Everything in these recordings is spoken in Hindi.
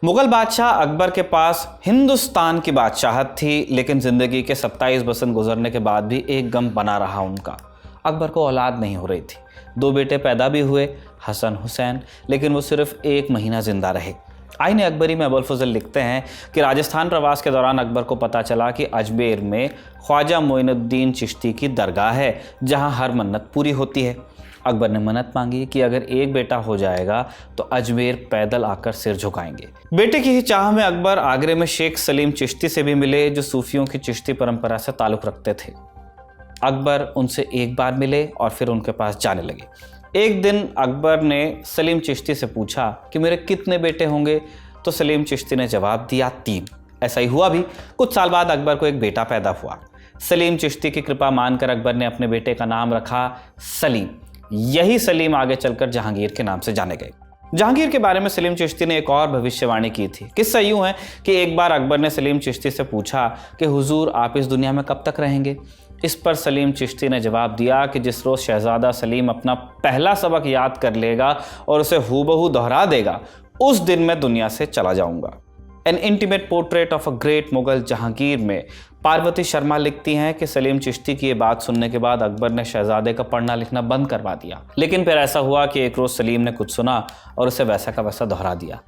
मुगल बादशाह अकबर के पास हिंदुस्तान की बादशाहत थी, लेकिन जिंदगी के 27 बसंत गुजरने के बाद भी एक गम बना रहा उनका। अकबर को औलाद नहीं हो रही थी। 2 बेटे पैदा भी हुए, हसन हुसैन, लेकिन वो सिर्फ 1 महीना जिंदा रहे। आईन अकबरी में अबुल फजल लिखते हैं कि राजस्थान प्रवास के दौरान अकबर को पता चला कि अजमेर में ख्वाजा मोइनुद्दीन चिश्ती की दरगाह है, जहां हर मन्नत पूरी होती है। अकबर ने मन्नत मांगी कि अगर एक बेटा हो जाएगा तो अजमेर पैदल आकर सिर झुकाएंगे। बेटे की ही चाह में अकबर आगरे में शेख सलीम चिश्ती से भी मिले, जो सूफियों की चिश्ती परंपरा से ताल्लुक़ रखते थे। अकबर उनसे एक बार मिले और फिर उनके पास जाने लगे। एक दिन अकबर ने सलीम चिश्ती से पूछा कि मेरे कितने बेटे होंगे, तो सलीम चिश्ती ने जवाब दिया 3। ऐसा ही हुआ भी। कुछ साल बाद अकबर को एक बेटा पैदा हुआ। सलीम चिश्ती की कृपा मानकर अकबर ने अपने बेटे का नाम रखा सलीम। यही सलीम आगे चलकर जहांगीर के नाम से जाने गए। जहांगीर के बारे में सलीम चिश्ती ने एक और भविष्यवाणी की थी। किस्सा यूं है कि एक बार अकबर ने सलीम चिश्ती से पूछा कि हुजूर आप इस दुनिया में कब तक रहेंगे। इस पर सलीम चिश्ती ने जवाब दिया कि जिस रोज़ शहजादा सलीम अपना पहला सबक याद कर लेगा और उसे हूबहू दोहरा देगा, उस दिन मैं दुनिया से चला जाऊंगा। N intimate portrait of a great Mughal Jahangir में पार्वती शर्मा लिखती हैं कि सलीम चिश्ती की ये बात सुनने के बाद अकबर ने शहजादे का पढ़ना लिखना बंद करवा दिया। लेकिन फिर ऐसा हुआ कि एक रोज़ सलीम ने कुछ सुना और उसे वैसा का वैसा दोहरा दिया।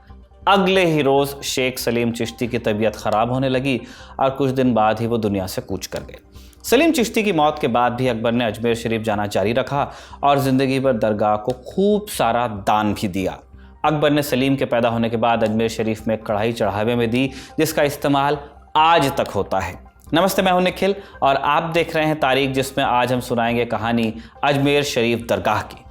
अगले ही रोज़ शेख सलीम चिश्ती की तबीयत ख़राब होने लगी और कुछ दिन बाद ही वो दुनिया से कूच कर गए। सलीम चिश्ती की मौत के बाद भी अकबर ने अजमेर शरीफ जाना जारी रखा और ज़िंदगी भर दरगाह को खूब सारा दान भी दिया। अकबर ने सलीम के पैदा होने के बाद अजमेर शरीफ में कढ़ाई चढ़ावे में दी, जिसका इस्तेमाल आज तक होता है। नमस्ते, मैं हूं निखिल और आप देख रहे हैं तारीख, जिसमें आज हम सुनाएंगे कहानी अजमेर शरीफ दरगाह की।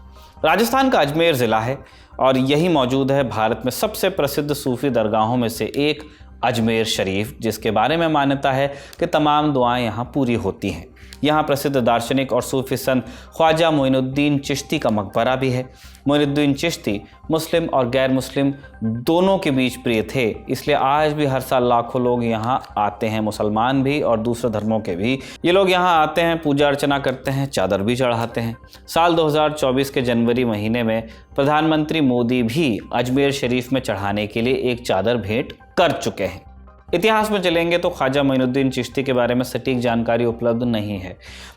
राजस्थान का अजमेर ज़िला है और यही मौजूद है भारत में सबसे प्रसिद्ध सूफी दरगाहों में से एक अजमेर शरीफ, जिसके बारे में मान्यता है कि तमाम दुआएं यहाँ पूरी होती हैं। यहाँ प्रसिद्ध दार्शनिक और सूफी संत ख्वाजा मोइनुद्दीन चिश्ती का मकबरा भी है। मोइनुद्दीन चिश्ती मुस्लिम और गैर मुस्लिम दोनों के बीच प्रिय थे, इसलिए आज भी हर साल लाखों लोग यहाँ आते हैं, मुसलमान भी और दूसरे धर्मों के भी। ये लोग यहाँ आते हैं, पूजा अर्चना करते हैं, चादर भी चढ़ाते हैं। साल 2024 के जनवरी महीने में प्रधानमंत्री मोदी भी अजमेर शरीफ में चढ़ाने के लिए एक चादर भेंट कर चुके हैं। इतिहास में चलेंगे तो ख्वाजा मोइनुद्दीन चिश्ती के बारे में सटीक जानकारी उपलब्ध नहीं है।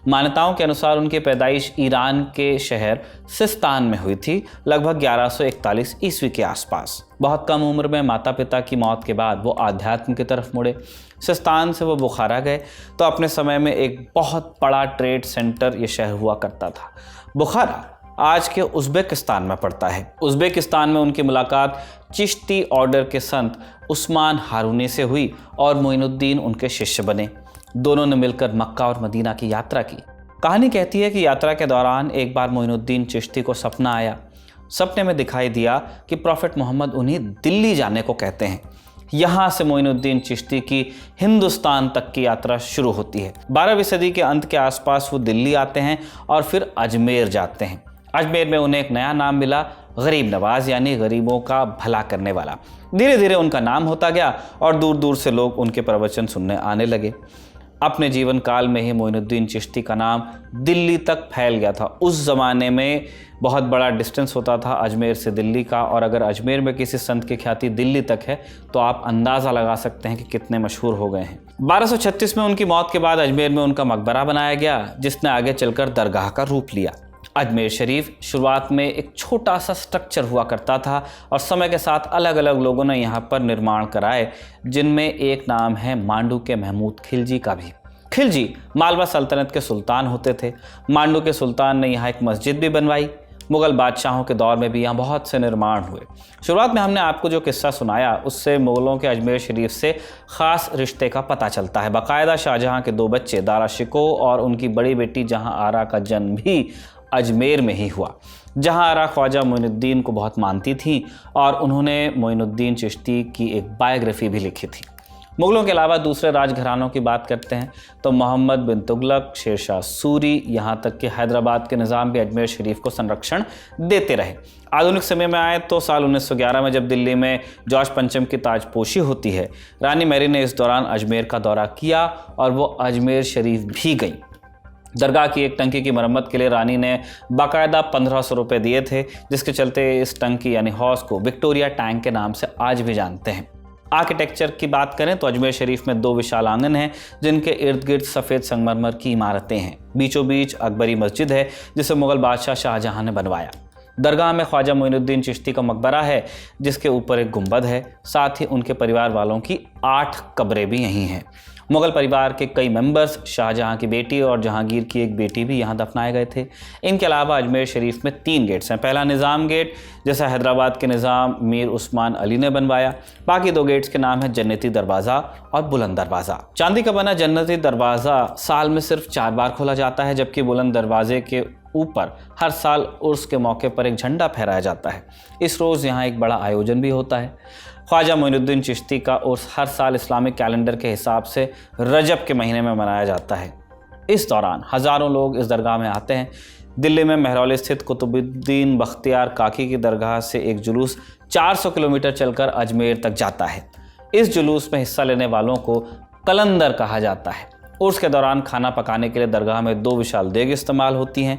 मान्यताओं के अनुसार उनकी पैदाइश ईरान के शहर सिस्तान में हुई थी, लगभग 1141 ईस्वी के आसपास। बहुत कम उम्र में माता पिता की मौत के बाद वो आध्यात्म की तरफ मुड़े। सिस्तान से वो बुखारा गए तो अपने समय में एक बहुत बड़ा ट्रेड सेंटर ये शहर हुआ करता था। बुखारा आज के उज़्बेकिस्तान में पड़ता है। उज़्बेकिस्तान में उनकी मुलाकात चिश्ती ऑर्डर के संत उस्मान हारूनी से हुई और मोइनुद्दीन उनके शिष्य बने। दोनों ने मिलकर मक्का और मदीना की यात्रा की। कहानी कहती है कि यात्रा के दौरान एक बार मोइनुद्दीन चिश्ती को सपना आया। सपने में दिखाई दिया कि प्रॉफेट मोहम्मद उन्हें दिल्ली जाने को कहते हैं। यहाँ से मोइनुद्दीन चिश्ती की हिंदुस्तान तक की यात्रा शुरू होती है। 12वीं सदी के अंत के आसपास वो दिल्ली आते हैं और फिर अजमेर जाते हैं। अजमेर में उन्हें एक नया नाम मिला, गरीब नवाज, यानी गरीबों का भला करने वाला। धीरे धीरे उनका नाम होता गया और दूर दूर से लोग उनके प्रवचन सुनने आने लगे। अपने जीवन काल में ही मोइनुद्दीन चिश्ती का नाम दिल्ली तक फैल गया था। उस ज़माने में बहुत बड़ा डिस्टेंस होता था अजमेर से दिल्ली का, और अगर अजमेर में किसी संत की ख्याति दिल्ली तक है तो आप अंदाज़ा लगा सकते हैं कि कितने मशहूर हो गए हैं। 1236 में उनकी मौत के बाद अजमेर में उनका मकबरा बनाया गया, जिसने आगे चलकर दरगाह का रूप लिया। अजमेर शरीफ शुरुआत में एक छोटा सा स्ट्रक्चर हुआ करता था और समय के साथ अलग अलग लोगों ने यहाँ पर निर्माण कराए, जिनमें एक नाम है मांडू के महमूद खिलजी का भी। खिलजी मालवा सल्तनत के सुल्तान होते थे। मांडू के सुल्तान ने यहाँ एक मस्जिद भी बनवाई। मुग़ल बादशाहों के दौर में भी यहाँ बहुत से निर्माण हुए। शुरुआत में हमने आपको जो किस्सा सुनाया उससे मुग़लों के अजमेर शरीफ से ख़ास रिश्ते का पता चलता है। बाकायदा शाहजहाँ के 2 बच्चे दारा शिकोह और उनकी बड़ी बेटी जहाँ आरा का जन्म भी अजमेर में ही हुआ। जहाँ आरा ख्वाजा मोइनुद्दीन को बहुत मानती थी और उन्होंने मोइनुद्दीन चिश्ती की एक बायोग्राफी भी लिखी थी। मुग़लों के अलावा दूसरे राजघरानों की बात करते हैं तो मोहम्मद बिन तुगलक, शेरशाह सूरी, यहाँ तक कि हैदराबाद के निज़ाम भी अजमेर शरीफ को संरक्षण देते रहे। आधुनिक समय में आए तो साल 1911 में जब दिल्ली में जॉर्ज पंचम की ताजपोशी होती है, रानी मैरी ने इस दौरान अजमेर का दौरा किया और वो अजमेर शरीफ भी गई। दरगाह की एक टंकी की मरम्मत के लिए रानी ने बाकायदा 1500 रुपये दिए थे, जिसके चलते इस टंकी यानी हौज को विक्टोरिया टैंक के नाम से आज भी जानते हैं। आर्किटेक्चर की बात करें तो अजमेर शरीफ में 2 विशाल आंगन हैं, जिनके इर्द गिर्द सफ़ेद संगमरमर की इमारतें हैं। बीचों बीच अकबरी मस्जिद है, जिसे मुगल बादशाह शाहजहां ने बनवाया। दरगाह में ख्वाजा मोइनुद्दीन चिश्ती का मकबरा है, जिसके ऊपर एक गुंबद है। साथ ही उनके परिवार वालों की 8 कब्रें भी यहीं हैं। मुगल परिवार के कई मेंबर्स, शाहजहां की बेटी और जहांगीर की एक बेटी भी यहाँ दफनाए गए थे। इनके अलावा अजमेर शरीफ में 3 गेट्स हैं। पहला निज़ाम गेट, जैसा हैदराबाद के निज़ाम मीर उस्मान अली ने बनवाया। बाकी 2 गेट्स के नाम है जन्नती दरवाज़ा और बुलंद दरवाज़ा। चांदी का बना जन्नती दरवाज़ा साल में सिर्फ 4 बार खोला जाता है, जबकि बुलंद दरवाजे के ऊपर हर साल उर्स के मौके पर एक झंडा फहराया जाता है। इस रोज़ यहाँ एक बड़ा आयोजन भी होता है। ख्वाजा मोइनुद्दीन चिश्ती का उर्स हर साल इस्लामिक कैलेंडर के हिसाब से रजब के महीने में मनाया जाता है। इस दौरान हज़ारों लोग इस दरगाह में आते हैं। दिल्ली में महरौली स्थित कुतुबुद्दीन बख्तियार काकी की दरगाह से एक जुलूस 400 किलोमीटर चलकर अजमेर तक जाता है। इस जुलूस में हिस्सा लेने वालों को कलंदर कहा जाता है। उर्स के दौरान खाना पकाने के लिए दरगाह में 2 विशाल देग इस्तेमाल होती हैं।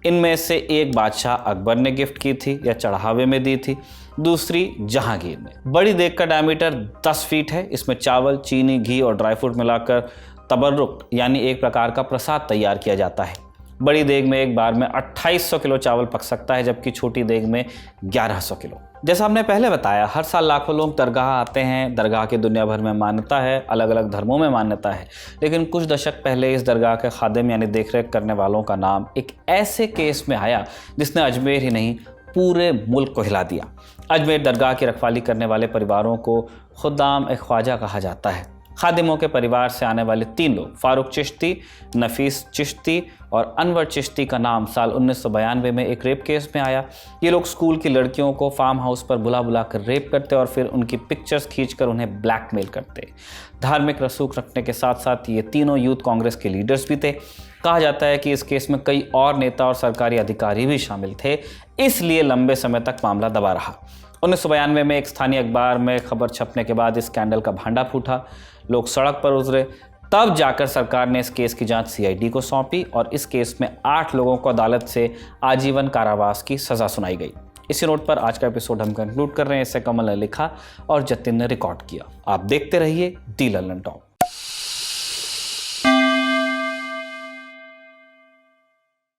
इनमें से एक बादशाह अकबर ने गिफ्ट की थी या चढ़ावे में दी थी, दूसरी जहांगीर ने। बड़ी देग का डायमीटर 10 फीट है। इसमें चावल, चीनी, घी और ड्राई फ्रूट मिलाकर तबर्रुक यानी एक प्रकार का प्रसाद तैयार किया जाता है। बड़ी देग में एक बार में 2800 किलो चावल पक सकता है, जबकि छोटी देग में 1100 किलो। जैसा हमने पहले बताया, हर साल लाखों लोग दरगाह आते हैं। दरगाह की दुनिया भर में मान्यता है, अलग अलग धर्मों में मान्यता है। लेकिन कुछ दशक पहले इस दरगाह के खादिम यानी देखरेख करने वालों का नाम एक ऐसे केस में आया जिसने अजमेर ही नहीं पूरे मुल्क को हिला दिया। अजमेर दरगाह की रखवाली करने वाले परिवारों को खुद्दाम ए ख्वाजा कहा जाता है। खादिमों के परिवार से आने वाले 3 लोग, फारूक चिश्ती, नफीस चिश्ती और अनवर चिश्ती का नाम साल 1992 में एक रेप केस में आया। ये लोग स्कूल की लड़कियों को फार्म हाउस पर बुला बुला कर रेप करते और फिर उनकी पिक्चर्स खींचकर उन्हें ब्लैकमेल करते। धार्मिक रसूख रखने के साथ साथ ये तीनों यूथ कांग्रेस के लीडर्स भी थे। कहा जाता है कि इस केस में कई और नेता और सरकारी अधिकारी भी शामिल थे, इसलिए लंबे समय तक मामला दबा रहा। 1992 में एक स्थानीय अखबार में खबर छपने के बाद इस स्कैंडल का भांडा फूटा, लोग सड़क पर उतरे। तब जाकर सरकार ने इस केस की जांच सीआईडी को सौंपी और इस केस में 8 लोगों को अदालत से आजीवन कारावास की सज़ा सुनाई गई। इसी नोट पर आज का एपिसोड हम कंक्लूड कर रहे हैं। इसे कमल ने लिखा और जतिन ने रिकॉर्ड किया। आप देखते रहिए दी लल्लन टॉप।